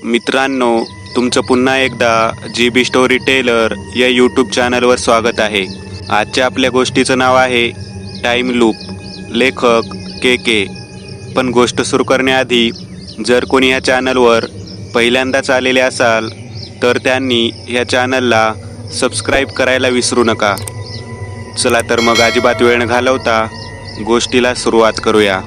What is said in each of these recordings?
मित्रांनो, तुमचं पुन्हा एकदा GB स्टोरी टेलर या यूट्यूब चॅनलवर स्वागत आहे. आजच्या आपल्या गोष्टीचं नाव आहे टाइम लूप. लेखक के. पण गोष्ट सुरू करण्याआधी जर कोणी या चॅनलवर पहिल्यांदाच आलेले असाल तर त्यांनी या चॅनलला सबस्क्राईब करायला विसरू नका. चला तर मग अजिबात वेळ न घालवता गोष्टीला सुरुवात करूया.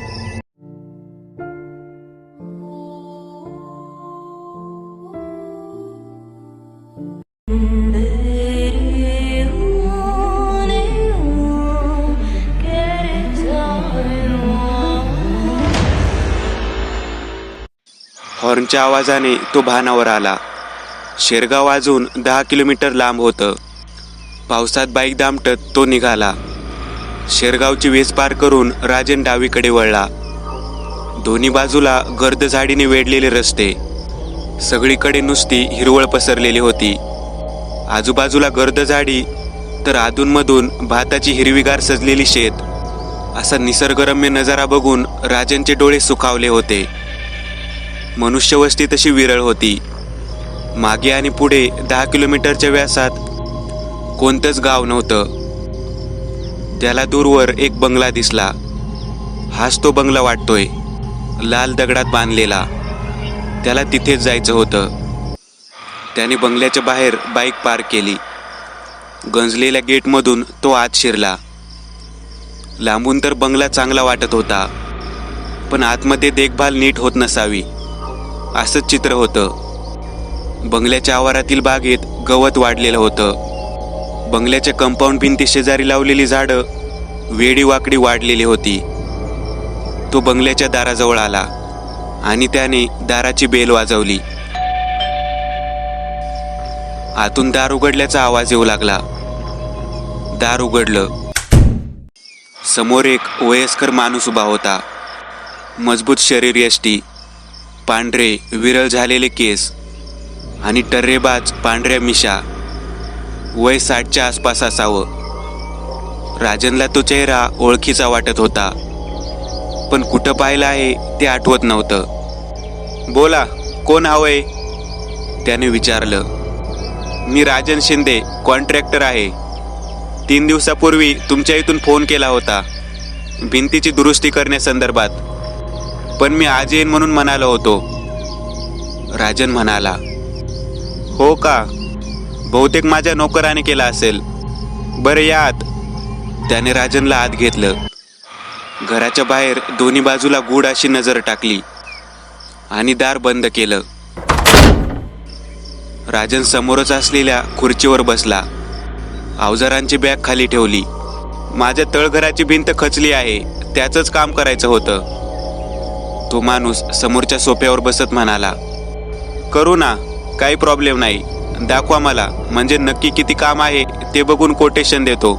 हॉर्नच्या आवाजाने तो भानावर आला. शेरगाव अजून 10 किलोमीटर लांब होतं. पावसात बाईक दामटत तो निघाला. शेरगावची वेस पार करून राजन डावीकडे वळला. दोन्ही बाजूला गर्द झाडीने वेढलेले रस्ते. सगळीकडे नुसती हिरवळ पसरलेली होती. आजूबाजूला गर्द झाडी तर अधूनमधून भाताची हिरवीगार सजलेली शेत. असा निसर्गरम्य नजारा बघून राजनचे डोळे सुखावले होते. मनुष्यवस्ती तशी विरळ होती. मागे आणि पुढे 10 किलोमीटरच्या व्यासात कोणतंच गाव नव्हतं. त्याला दूरवर एक बंगला दिसला. हाच तो बंगला वाटतोय, लाल दगडात बांधलेला. त्याला तिथेच जायचं होतं. त्याने बंगल्याच्या बाहेर बाईक पार्क केली. गंजलेल्या गेटमधून तो आत शिरला. लांबून तर बंगला चांगला वाटत होता, पण आतमध्ये देखभाल नीट होत नसावी असंच चित्र होतं. बंगल्याच्या आवारातील बागेत गवत वाढलेलं होतं. बंगल्याच्या कंपाऊंड भिंती शेजारी लावलेली झाडं वेडी वाकडी वाढलेली होती. तो बंगल्याच्या दाराजवळ आला आणि त्याने दाराची बेल वाजवली. आतून दार उघडल्याचा आवाज येऊ लागला. दार उघडलं. समोर एक वयस्कर माणूस उभा होता. मजबूत शरीर यष्टी, पांढरे विरळ झालेले केस आणि टर्रेबाज पांढऱ्या मिशा. वय 60च्या आसपास असावं. राजनला तो चेहरा ओळखीचा वाटत होता, पण कुठं पाहिलं आहे ते आठवत नव्हतं. बोला, कोण हवंय? त्याने विचारलं. मी राजन शिंदे, कॉन्ट्रॅक्टर आहे. 3 दिवसापूर्वी तुमच्या इथून फोन केला होता भिंतीची दुरुस्ती करण्यासंदर्भात, पण मी आज येईन म्हणून म्हणालो होतो. राजन म्हणाला. हो का? बहुतेक माझ्या नोकराने केला असेल. बरं या आत. त्याने राजनला आत घेतलं. घराच्या बाहेर दोन्ही बाजूला गूढ अशी नजर टाकली आणि दार बंद केलं. राजन समोरच असलेल्या खुर्चीवर बसला. अवजारांची बॅग खाली ठेवली. माझ्या तळघराची भिंत खचली आहे, त्याचंच काम करायचं होतं. तो माणूस समोरच्या सोफ्यावर बसत म्हणाला. करू ना, काही प्रॉब्लेम नाही. दाखवा मला, म्हणजे नक्की किती काम आहे ते बघून कोटेशन देतो.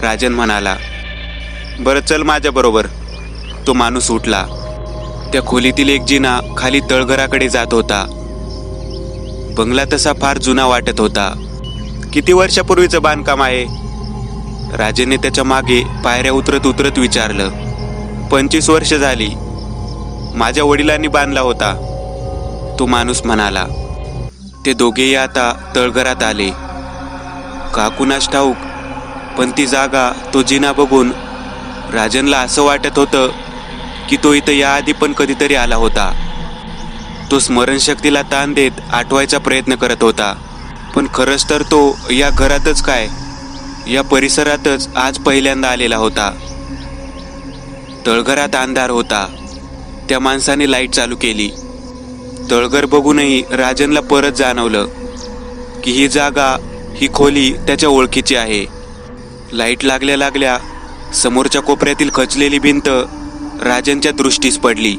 राजन म्हणाला. बरं चल माझ्याबरोबर. तो माणूस उठला. त्या खोलीतील एक जिना खाली तळघराकडे जात होता. बंगला तसा फार जुना वाटत होता. किती वर्षापूर्वीचं बांधकाम आहे? राजेने त्याच्या मागे पायऱ्या उतरत उतरत विचारलं. 25 वर्ष झाली. माझ्या वडिलांनी बांधला होता, तो माणूस म्हणाला. ते दोघेही आता तळघरात आले. काकुनास ठाऊक, पण ती जागा, तो जिना बघून राजनला असं वाटत होतं की तो इथं याआधी पण कधीतरी आला होता. तो स्मरणशक्तीला ताण देत आठवायचा प्रयत्न करत होता, पण खरंच तर तो या घरातच काय, या परिसरातच आज पहिल्यांदा आलेला होता. तळघरात अंधार होता. त्या माणसाने लाईट चालू केली. तळघर बघूनही राजनला परत जाणवलं की ही जागा, ही खोली त्याच्या ओळखीची आहे. लाईट लागल्या लागल्या समोरच्या कोपऱ्यातील खचलेली भिंत राजनच्या दृष्टीस पडली.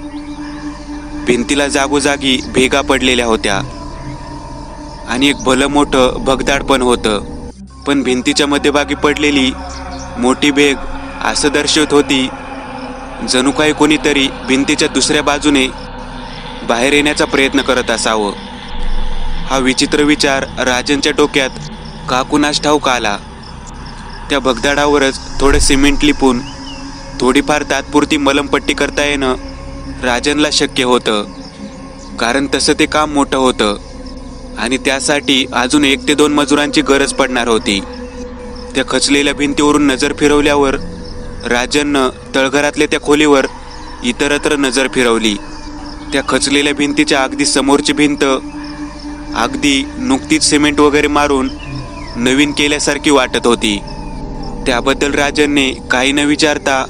भिंतीला जागोजागी भेगा पडलेल्या होत्या आणि एक भलं मोठं भगदाड पण होतं. पण भिंतीच्या मध्यभागी पडलेली मोठी भेग असं दर्शवत होती जणू काही कोणीतरी भिंतीच्या दुसऱ्या बाजूने बाहेर येण्याचा प्रयत्न करत असावं. हा विचित्र विचार राजनच्या डोक्यात काकुनास ठाऊक आला. त्या भगदाडावरच थोडं सिमेंट लिपून थोडीफार तात्पुरती मलमपट्टी करता येणं राजनला शक्य होतं. कारण तसं ते काम मोठं होतं आणि त्यासाठी अजून 1 ते 2 मजुरांची गरज पडणार होती. त्या खचलेल्या भिंतीवरून नजर फिरवल्यावर राजननं तळघरातल्या त्या खोलीवर इतरत्र नजर फिरवली. त्या खचलेल्या भिंतीच्या अगदी समोरची भिंत अगदी नुकतीच सिमेंट वगैरे मारून नवीन केल्यासारखी वाटत होती. त्याबद्दल राजनने काही न विचारता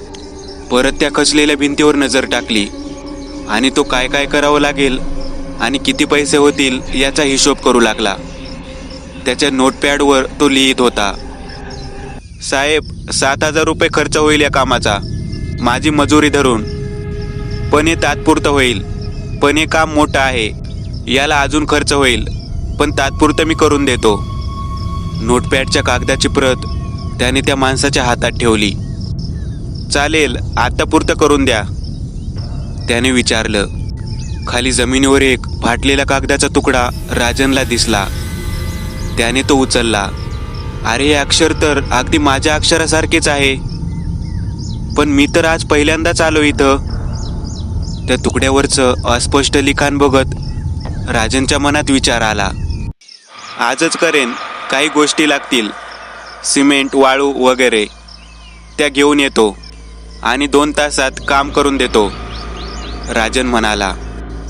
परत त्या खचलेल्या भिंतीवर नजर टाकली आणि तो काय काय करावं लागेल आणि किती पैसे होतील याचा हिशोब करू लागला. त्याच्या नोटपॅडवर तो लिहित होता, साहेब 7,000 रुपये खर्च होईल या कामाचा, माझी मजुरी धरून. पण हे तात्पुरतं होईल. पण हे काम मोठं आहे, याला अजून खर्च होईल, पण तात्पुरतं मी करून देतो. नोटपॅडच्या कागदाची प्रत त्याने त्या माणसाच्या हातात ठेवली. चालेल, आत्तापुरतं करून द्या, त्याने विचारलं. खाली जमिनीवर एक फाटलेला कागदाचा तुकडा राजनला दिसला. त्याने तो उचलला. अरे, हे अक्षर तर अगदी माझ्या अक्षरासारखेच आहे, पण मी तर आज पहिल्यांदाच आलो इथं. त्या तुकड्यावरचं अस्पष्ट लिखाण बघत राजनच्या मनात विचार आला. आजच करेन. काही गोष्टी लागतील, सिमेंट, वाळू वगैरे, त्या घेऊन येतो आणि 2 तासात काम करून देतो. राजन म्हणाला,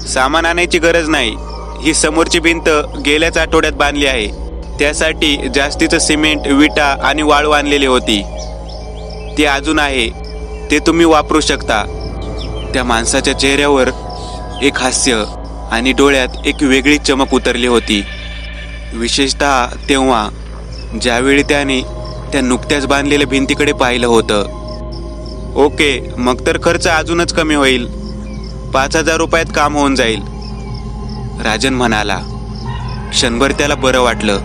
सामान आणायची गरज नाही. ही समोरची भिंत गेल्याच आठवड्यात बांधली आहे. त्यासाठी जास्तीचं सिमेंट, विटा आणि वाळू आणलेली होती. ती अजून आहे, ते तुम्ही वापरू शकता. त्या माणसाच्या चेहऱ्यावर एक हास्य आणि डोळ्यात एक वेगळी चमक उतरली होती. विशेषतः तेव्हा ज्यावेळी त्याने त्या नुकत्याच बांधलेल्या भिंतीकडे पाहिलं होतं. ओके, मग तर खर्च अजूनच कमी होईल. 5,000 रुपयात काम होऊन जाईल, राजन म्हणाला. क्षणभर त्याला बरं वाटलं.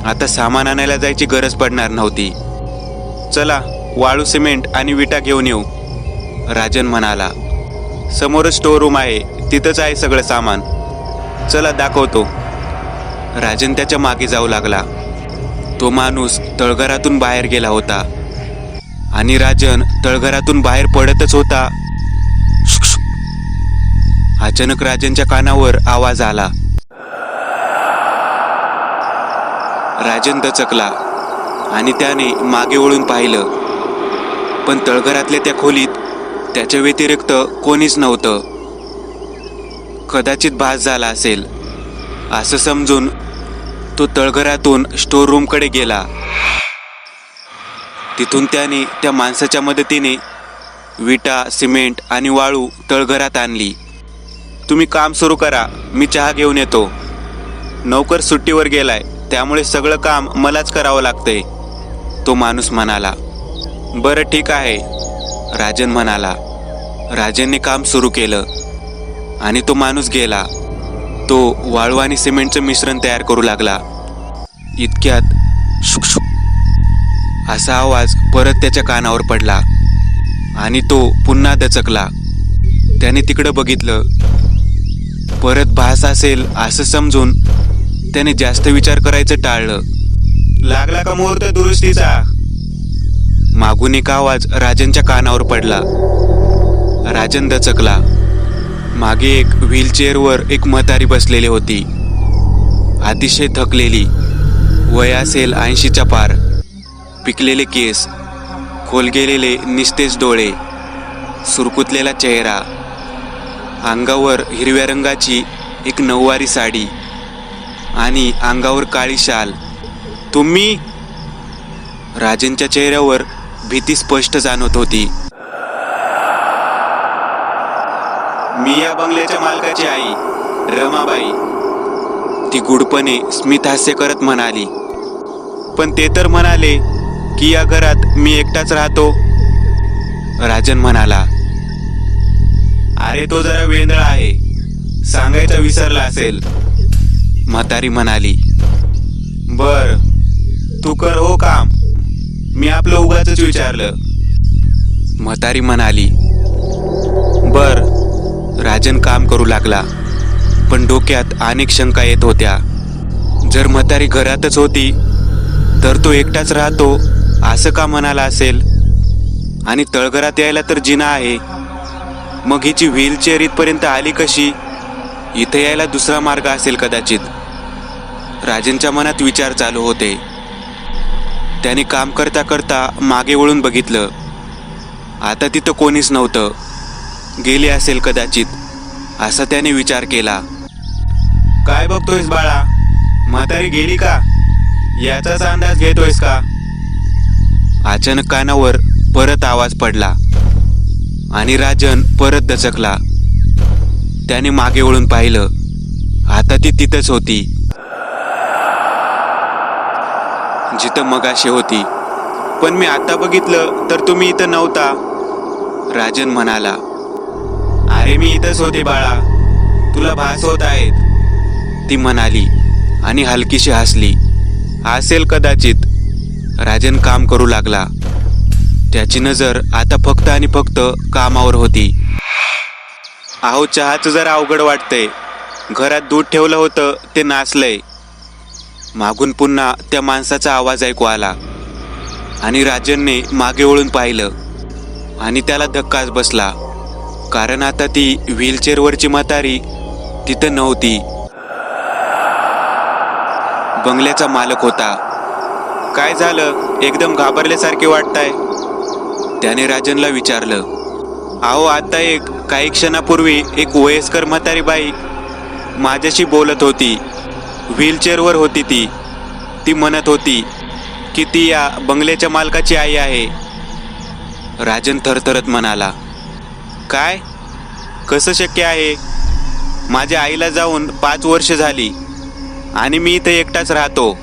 आता सामान आणायला जायची गरज पडणार नव्हती. चला, वाळू, सिमेंट आणि विटा घेऊन येऊ, राजन म्हणाला. समोरच स्टोर रूम आहे, तिथंच आहे सगळं सामान. चला, दाखवतो. राजन त्याच्या मागे जाऊ लागला. तो माणूस तळघरातून बाहेर गेला होता आणि राजन तळघरातून बाहेर पडतच होता. अचानक राजनच्या कानावर आवाज आला. राजन दचकला आणि त्याने मागे वळून पाहिलं, पण तळघरातल्या त्या खोलीत त्याच्या व्यतिरिक्त कोणीच नव्हतं. कदाचित भास झाला असेल असं समजून तो तळघरातून स्टोर रूमकडे गेला. तिथून त्याने त्या माणसाच्या मदतीने विटा, सिमेंट आणि वाळू तळघरात आणली. तुम्ही काम सुरू करा, मी चहा घेऊन येतो. नौकर सुट्टीवर गेलाय, त्यामुळे सगळं काम मलाच करावं लागतंय, तो माणूस म्हणाला. बरं, ठीक आहे, राजन म्हणाला. राजनने काम सुरू केलं आणि तो माणूस गेला. तो वाळू आणि सिमेंटचं मिश्रण तयार करू लागला. इतक्यात शुक असा आवाज परत त्याच्या कानावर पडला आणि तो पुन्हा दचकला. त्याने तिकडं बघितलं. परत भास असेल असं समजून त्याने जास्त विचार करायचं टाळलं. लागला का मुहूर्त दुरुस्तीचा, मागून एक आवाज राजनच्या कानावर पडला. राजन दचकला. मागे एक व्हीलचेअरवर एक म्हातारी बसलेली होती. अतिशय थकलेली. वय असेल 80च्या पार. पिकलेले केस, खोल गेलेले निस्तेज डोळे, सुरकुतलेला चेहरा. अंगावर हिरव्या रंगाची एक नऊवारी साडी आणि अंगावर काळी शाल. तुम्ही? राजनच्या चेहऱ्यावर भीती स्पष्ट जाणवत होती. मी या बंगल्याच्या मालकाची आई, रमाबाई, ती गुडपणे स्मित हास्य करत म्हणाली. पण ते तर म्हणाले की या घरात मी एकटाच राहतो, राजन म्हणाला. अरे, तो जरा वेंधळा आहे, सांगायचं विसरला असेल, म्हातारी म्हणाली. बर, तू कर हो काम, मी आपलं उगाचच विचारलं, म्हातारी म्हणाली. बर, राजन काम करू लागला. पण डोक्यात अनेक शंका येत होत्या. जर म्हातारी घरातच होती तर तो एकटाच राहतो असं का म्हणाला असेल? आणि तळघरात यायला तर जिना आहे, मग हिची व्हीलचेअर इथपर्यंत आली कशी इथे यायला दुसरा मार्ग असेल कदाचित. राजनच्या मनात विचार चालू होते. त्याने काम करता करता मागे वळून बघितलं. आता तिथं कोणीच नव्हतं. गेली असेल कदाचित, असा त्याने विचार केला. काय बघतोयस बाळा? म्हातारी गेली का? याचाच अंदाज घेतोयस का? अचानक कानावर परत आवाज पडला आणि राजन परत दचकला. त्याने मागे वळून पाहिलं. आता ती तिथंच होती, जिथं मगाशी होती. पण मी आता बघितलं तर तुम्ही इथं नव्हता, राजन म्हणाला. अरे मी इथंच होते बाळा, तुला भास होत आहेत, ती म्हणाली आणि हलकीशी हसली. असेल कदाचित. राजन काम करू लागला. त्याची नजर आता फक्त आणि फक्त कामावर होती. अहो, चहाचं जरा अवघड वाटतंय. घरात दूध ठेवलं होतं, ते नासलंय. मागून पुन्हा त्या माणसाचा आवाज ऐकू आला आणि राजनने मागे वळून पाहिलं आणि त्याला धक्काच बसला. कारण आता ती व्हीलचेअरवरची म्हातारी तिथं नव्हती. बंगल्याचा मालक होता. काय झालं? एकदम घाबरल्यासारखे वाटताय, त्याने राजनला विचारलं. अहो, आता काही क्षणापूर्वी एक वयस्कर म्हातारी बाई माझ्याशी बोलत होती. व्हीलचेअरवर होती ती. ती म्हणत होती की ती या बंगल्याच्या मालकाची आई आहे. राजन थरथरत म्हणाला. काय? कसं शक्य आहे? माझ्या आईला जाऊन 5 वर्ष झाली आणि मी इथं एकटाच राहतो.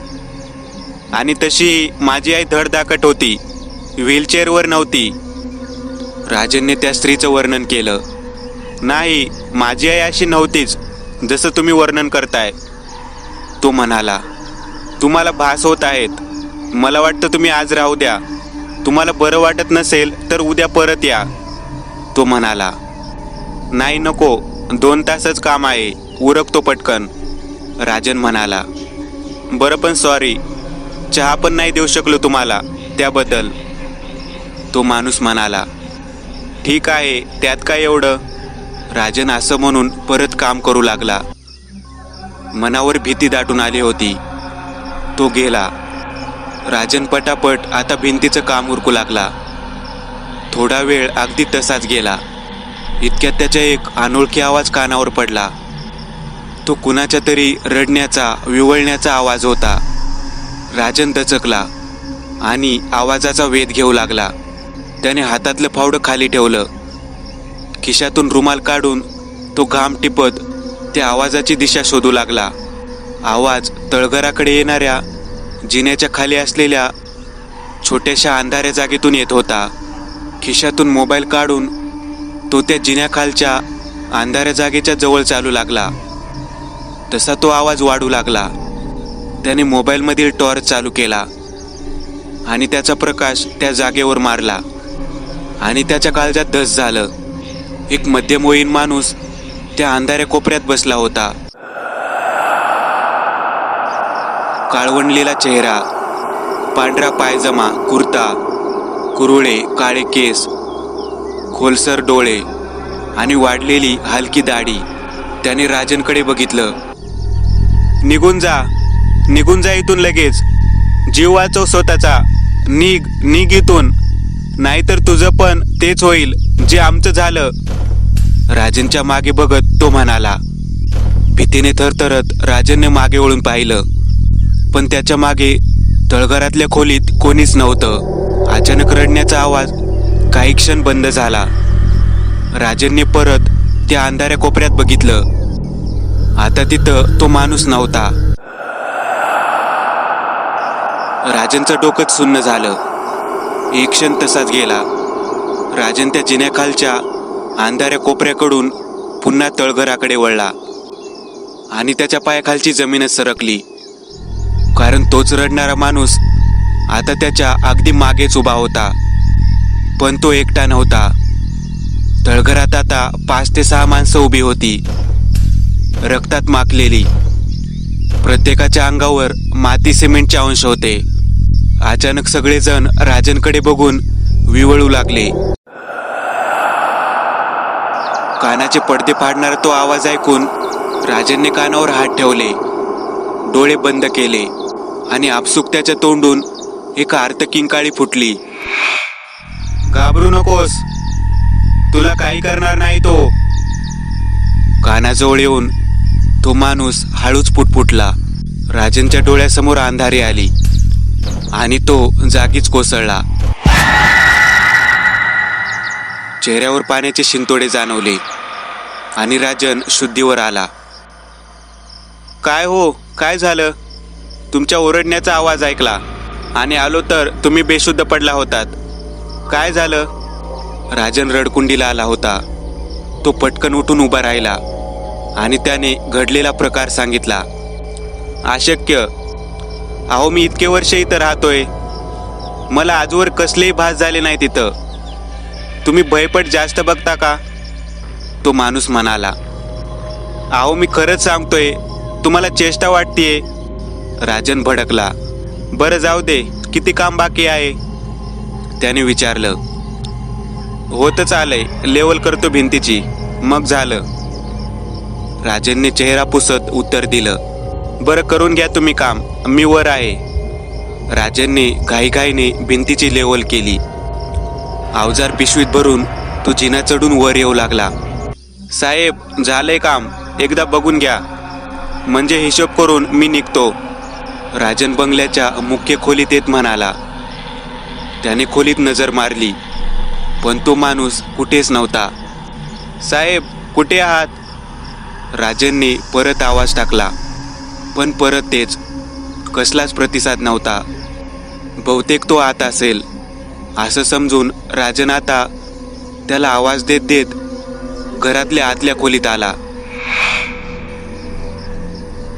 आणि तशी माझी आई धडधाकट होती, व्हीलचेअरवर नव्हती. राजनने त्या स्त्रीचं वर्णन केलं. नाही, माझी आई अशी नव्हतीच जसं तुम्ही वर्णन करताय, तो म्हणाला. तुम्हाला भास होत आहेत. मला वाटतं तुम्ही आज राहू द्या. तुम्हाला बरं वाटत नसेल तर उद्या परत या, तो म्हणाला. नाही, नको, 2 तासच काम आहे, उरकतो पटकन, राजन म्हणाला. बरं, पण सॉरी, चहा पण नाही देऊ शकलो तुम्हाला त्याबद्दल, तो माणूस म्हणाला. ठीक आहे, त्यात काय एवढं, राजन असं म्हणून परत काम करू लागला. मनावर भीती दाटून आली होती. तो गेला. राजन पटापट आता भिंतीचं काम उरकू लागला. थोडा वेळ अगदी तसाच गेला. इतक्यात त्याचा एक अनोळखी आवाज कानावर पडला. तो कुणाच्या तरी रडण्याचा, विवळण्याचा आवाज होता. राजन दचकला आणि आवाजाचा वेध घेऊ लागला. त्याने हातातलं फावडं खाली ठेवलं. खिशातून रुमाल काढून तो घाम टिपत त्या आवाजाची दिशा शोधू लागला. आवाज तळघराकडे येणाऱ्या जिन्याच्या खाली असलेल्या छोट्याशा अंधाऱ्या जागेतून येत होता. खिशातून मोबाईल काढून तो त्या जिन्याखालच्या अंधाऱ्या जागेच्या जवळ चालू लागला. तसा तो आवाज वाढू लागला. त्याने मोबाईलमधील टॉर्च चालू केला आणि त्याचा प्रकाश त्या जागेवर मारला आणि त्याच्या काळजात धस झालं. एक मध्यमवयीन माणूस त्या अंधाऱ्या कोपऱ्यात बसला होता. काळवंडलेला चेहरा, पांढरा पायजमा, कुर्ता, कुरुळे काळे केस, खोलसर डोळे आणि वाढलेली हलकी दाढी. त्याने राजनकडे बघितलं. निघून जा इथून लगेच. जीव वाचव स्वतःचा. निघ इथून, नाहीतर तुझं पण तेच होईल जे आमचं झालं, राजनच्या मागे बघत तो म्हणाला. भीतीने थरथरत राजनने मागे वळून पाहिलं, पण त्याच्या मागे तळघरातल्या खोलीत कोणीच नव्हतं. अचानक रडण्याचा आवाज काही क्षण बंद झाला. राजनने परत त्या अंधाऱ्या कोपऱ्यात बघितलं. आता तिथं तो माणूस नव्हता. राजनचं डोकंच सुन्न झालं. एक क्षण तसाच गेला. राजन त्या जिन्याखालच्या अंधाऱ्या कोपऱ्याकडून पुन्हा तळघराकडे वळला आणि त्याच्या पायाखालची जमीनच सरकली. कारण तोच रडणारा माणूस आता त्याच्या अगदी मागेच उभा होता. पण तो एकटा नव्हता. तळघरात आता 5 ते 6 माणसं उभी होती, रक्तात माखलेली. प्रत्येकाच्या अंगावर माती सिमेंटचे अंश होते. अचानक सगळेजण राजनकडे बघून विवळू लागले. कानाचे पडदे फाडणारा तो आवाज ऐकून राजनने कानावर हात ठेवले, डोळे बंद केले आणि आपसूक त्याच्या तोंडून एक आर्त किंकाळी फुटली. घाबरू नकोस, तुला काही करणार नाही तो. कानाजवळ येऊन तो माणूस हळूच पुटपुटला. राजनच्या डोळ्यासमोर अंधारी आली आणि तो जागीच कोसळला. चेहऱ्यावर पाण्याचे शिंतोडे जाणवले आणि राजन शुद्धीवर आला. काय हो, काय झालं? तुमच्या ओरडण्याचा आवाज ऐकला आणि आलो तर तुम्ही बेशुद्ध पडला होतात. काय झालं? राजन रडकुंडीला आला होता. तो पटकन उठून उभा राहिला आणि त्याने घडलेला प्रकार सांगितला. अशक्य. अहो, मी इतके वर्ष इथं राहतोय, मला आजवर कसलेही भास झाले नाही तिथं. तुम्ही भयपट जास्त बघता का? तो माणूस म्हणाला. अहो, मी खरंच सांगतोय, तुम्हाला चेष्टा वाटतेय. राजन भडकला. बरं जाऊ दे, किती काम बाकी आहे? त्याने विचारलं. होतच आलंय, लेवल करतो भिंतीची, मग झालं. राजनने चेहरा पुसत उत्तर दिलं. बरं करून घ्या तुम्ही काम, मी वर आहे. राजनने घाईघाईने भिंतीची लेवल केली. अवजार पिशवीत भरून तो जिना चढून वर येऊ लागला. साहेब, झालंय काम, एकदा बघून घ्या, म्हणजे हिशोब करून मी निघतो. राजन बंगल्याच्या मुख्य खोलीत येत म्हणाला. त्याने खोलीत नजर मारली, पण तो माणूस कुठेच नव्हता. साहेब, कुठे आहात? राजनने परत आवाज टाकला, पण परत तेच. कसलाच प्रतिसाद नव्हता. बहुतेक तो आत असेल असं समजून राजन आता त्याला आवाज देत देत घरातल्या आतल्या खोलीत आला.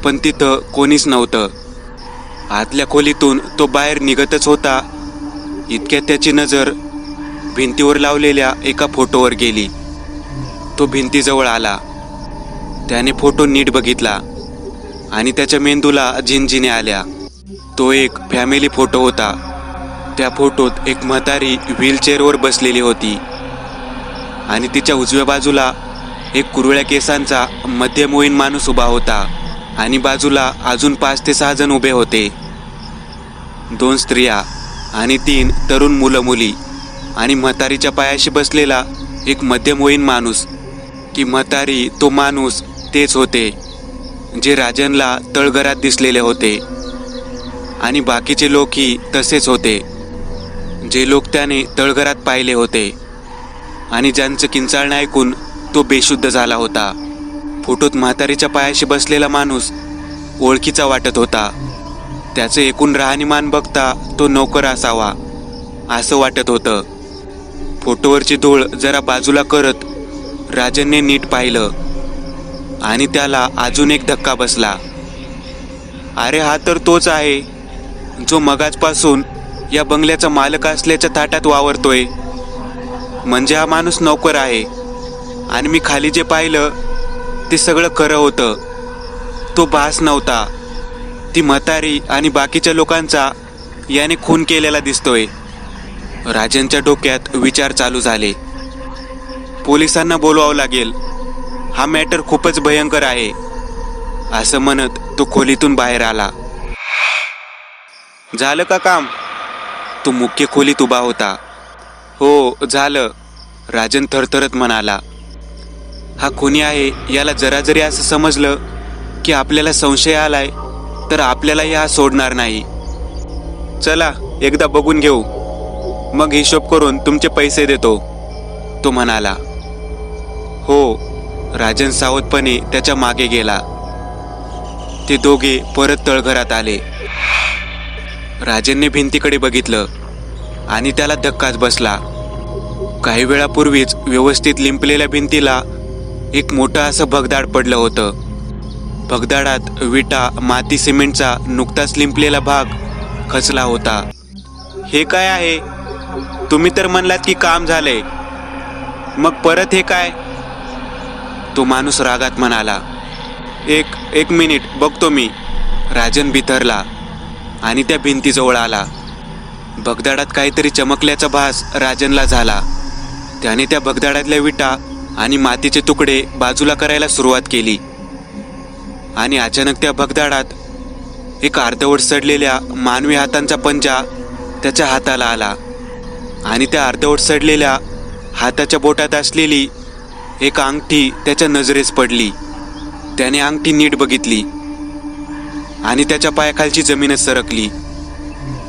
पण तिथं कोणीच नव्हतं. आतल्या खोलीतून तो बाहेर निघतच होता, इतक्यात त्याची नजर भिंतीवर लावलेल्या एका फोटोवर गेली. तो भिंतीजवळ आला. त्याने फोटो नीट बघितला आणि त्याच्या मेंदूला झिंझिण्या आल्या. तो एक फॅमिली फोटो होता. त्या फोटोत एक म्हातारी व्हीलचेअरवर बसलेली होती आणि तिच्या उजव्या बाजूला एक कुरळ्या केसांचा मध्यमवयीन माणूस उभा होता आणि बाजूला अजून 5 ते 6 जण उभे होते. 2 स्त्रिया आणि 3 तरुण मुलं मुली आणि म्हातारीच्या पायाशी बसलेला एक मध्यमवयीन माणूस. की म्हातारी, तो माणूस तेच होते जे राजनला तळघरात दिसलेले होते आणि बाकीचे लोकही तसेच होते, जे लोक त्याने तळघरात पाहिले होते आणि ज्यांचं किंचाळणं ऐकून तो बेशुद्ध झाला होता. फोटोत म्हातारीच्या पायाशी बसलेला माणूस ओळखीचा वाटत होता. त्याचं एकूण राहणीमान बघता तो नोकर असावा असं वाटत होतं. फोटोवरची धूळ जरा बाजूला करत राजनने नीट पाहिलं आणि त्याला अजून एक धक्का बसला. अरे, हा तर तोच आहे जो मगाचपासून या बंगल्याचा मालक असल्याच्या थाटात वावरतोय. म्हणजे हा माणूस नोकर आहे आणि मी खाली जे पाहिलं ते सगळं खरं होतं. तो भास नव्हता. ती म्हातारी आणि बाकीच्या लोकांचा याने खून केलेला दिसतोय. राजनच्या डोक्यात विचार चालू झाले. पोलिसांना बोलवावं लागेल, हा मॅटर खूपच भयंकर आहे असं म्हणत तो खोलीतून बाहेर आला. झालं का काम? तो मुख्य खोलीत उभा होता. हो झालं, राजन थरथरत म्हणाला. हा खुनी आहे याला जरा जरी असं समजलं की आपल्याला संशय आलाय तर आपल्यालाही हा सोडणार नाही. चला एकदा बघून घेऊ, मग हिशोब करून तुमचे पैसे देतो, तो म्हणाला. हो, राजन सावधपणे त्याच्या मागे गेला. ते दोघे परत तळघरात आले. राजनने भिंतीकडे बघितलं आणि त्याला धक्काच बसला. काही वेळापूर्वीच व्यवस्थित लिंपलेल्या भिंतीला एक मोठं असं भगदाड पडलं होतं. भगदाडात विटा, माती, सिमेंटचा नुकताच लिंपलेला भाग खचला होता. हे काय आहे? तुम्ही तर म्हणलात की काम झालंय, मग परत हे काय? तो माणूस रागात म्हणाला. एक मिनिट बघतो मी. राजन बिथरला आणि त्या भिंतीजवळ आला. भगदाडात काहीतरी चमकल्याचा भास राजनला झाला. त्याने त्या भगदाडातल्या विटा आणि मातीचे तुकडे बाजूला करायला सुरुवात केली. आणि अचानक त्या भगदाडात एक अर्धवट सडलेल्या मानवी हातांचा पंजा त्याच्या हाताला आला आणि त्या अर्धवट सडलेल्या हाताच्या बोटात असलेली एक अंगठी त्याच्या नजरेस पडली. त्याने अंगठी नीट बघितली आणि त्याच्या पायाखालची जमीनच सरकली,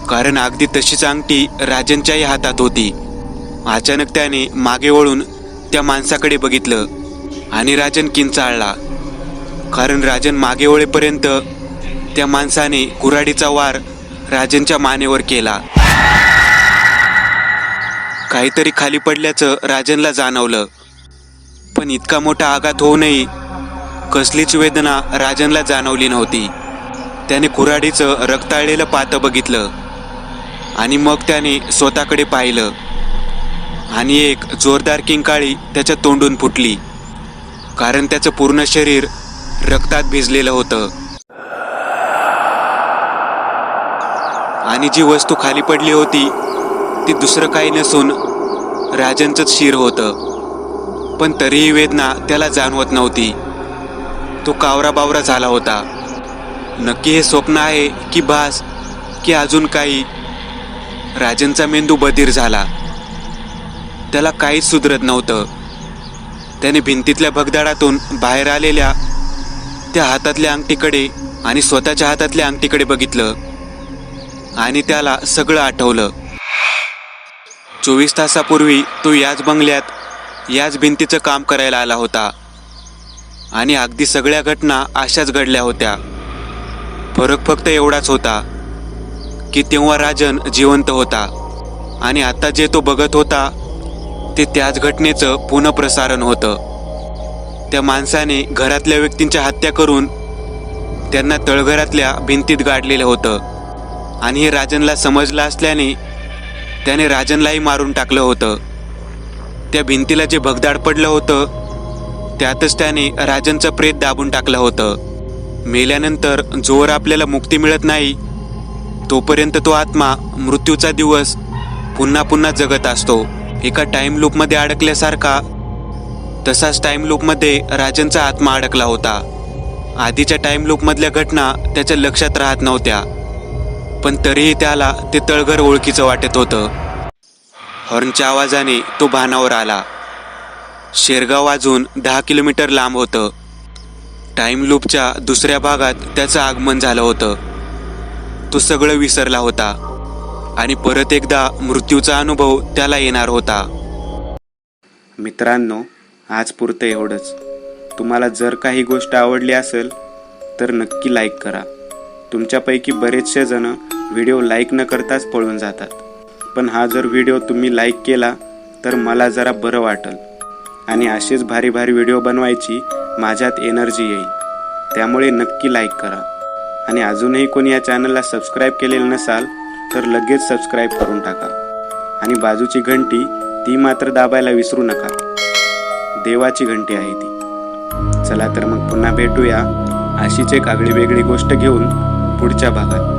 कारण अगदी तशीच अंगठी राजनच्याही हातात होती. अचानक त्याने मागे वळून त्या माणसाकडे बघितलं आणि राजन किंचाळला, कारण राजन मागे वळेपर्यंत त्या माणसाने कुऱ्हाडीचा वार राजनच्या मानेवर केला. काहीतरी खाली पडल्याचं राजनला जाणवलं, पण इतका मोठा आघात होऊनही कसलीच वेदना राजनला जाणवली नव्हती. त्याने कुऱ्हाडीचं रक्ताळलेलं पातं बघितलं आणि मग त्याने स्वतःकडे पाहिलं आणि एक जोरदार किंकाळी त्याच्या तोंडून फुटली, कारण त्याचं पूर्ण शरीर रक्तात भिजलेलं होतं. आणि जी वस्तू खाली पडली होती ती दुसरं काही नसून राजनचंच शिर होतं. पण तरीही वेदना त्याला जाणवत नव्हती. तो कावराबावरा झाला होता. नक्की हे स्वप्न आहे की भास की अजून काही? राजनचा मेंदू बधीर झाला. त्याला काहीच सुधरत नव्हतं. त्याने भिंतीतल्या भगदाडातून बाहेर आलेल्या त्या हातातल्या अंगठीकडे आणि स्वतःच्या हातातल्या अंगठीकडे बघितलं आणि त्याला सगळं आठवलं. 24 तासापूर्वी तो याच बंगल्यात याच भिंतीचं काम करायला आला होता आणि अगदी सगळ्या घटना अशाच घडल्या होत्या. फरक फक्त एवढाच होता की तेव्हा राजन जिवंत होता आणि आता जे तो बघत होता ते त्याच घटनेचं पुनःप्रसारण होतं. त्या माणसाने घरातल्या व्यक्तींच्या हत्या करून त्यांना तळघरातल्या भिंतीत गाडलेलं होतं आणि हे राजनला समजलं असल्याने त्याने राजनलाही मारून टाकलं होतं. त्या भिंतीला जे भगदाड पडलं होतं त्यातच त्याने राजनचं प्रेत दाबून टाकलं होतं. मेल्यानंतर जोवर आपल्याला मुक्ती मिळत नाही तोपर्यंत तो आत्मा मृत्यूचा दिवस पुन्हा पुन्हा जगत असतो, एका टाइम लूपमध्ये अडकल्यासारखा. तसाच टाइम लूपमध्ये राजनचा आत्मा अडकला होता. आधीच्या टाइम लूपमधल्या घटना त्याच्या लक्षात राहत नव्हत्या, पण तरीही त्याला ते तळघर ओळखीचं वाटत होतं. हॉर्नच्या आवाजाने तो भानावर आला. शेरगाव अजून 10 किलोमीटर लांब होतं. टाइम लूपच्या दुसऱ्या भागात त्याचं आगमन झालं होतं. तो सगळं विसरला होता आणि परत एकदा मृत्यूचा अनुभव त्याला येणार होता. मित्रांनो, आज पुरतं एवढंच. तुम्हाला जर काही गोष्ट आवडली असेल तर नक्की लाईक करा. तुमच्यापैकी बरेचसे जण व्हिडिओ लाईक न करताच पळून जातात, पण हा जर व्हिडिओ तुम्ही लाईक केला तर मला जरा बरं वाटेल आणि असेच भारी भारी व्हिडिओ बनवायची माझ्यात एनर्जी येईल. त्यामुळे नक्की लाईक करा आणि अजूनही कोणी या चॅनलला सबस्क्राईब केलेलं नसाल तर लगेच सबस्क्राईब करून टाका आणि बाजूची घंटी ती मात्र दाबायला विसरू नका. देवाची घंटी आहे ती. चला तर मग पुन्हा भेटूया अशीच एक आगळी वेगळी गोष्ट घेऊन पुढच्या भागात.